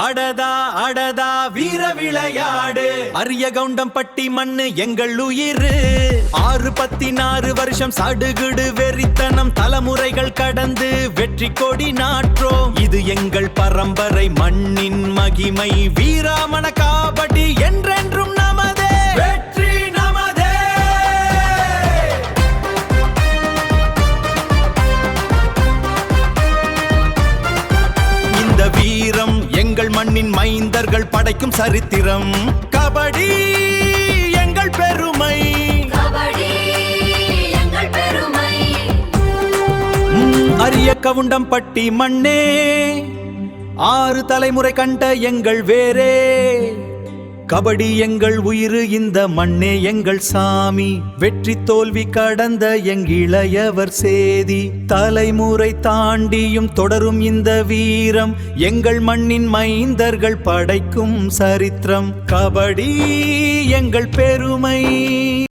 அடதா அடதா வீர விளையாடு அரிய கவுண்டம் பட்டி மண்ணு எங்கள் உயிர் 6-16 வருஷம் சடுகுடு வெறித்தனம் தலைமுறைகள் கடந்து வெற்றி கொடி நாற்றோம். இது எங்கள் பரம்பரை மண்ணின் மகிமை வீராமண காபடி என்றென்றும் நமதே வெற்றி நமதே. இந்த வீரம் எங்கள் மண்ணின் மைந்தர்கள் படைக்கும் சரித்திரம். கபடி எங்கள் பெருமை, அரிய கவுண்டம் பட்டி மண்ணே 6 தலைமுறை கண்ட எங்கள் வேரே. கபடி எங்கள் உயிரு, இந்த மண்ணே எங்கள் சாமி. வெற்றி தோல்வி கடந்த எங்கிளையவர் சேதி. தலைமுறை தாண்டியும் தொடரும் இந்த வீரம் எங்கள் மண்ணின் மைந்தர்கள் படைக்கும் சரித்திரம். கபடி எங்கள் பெருமை.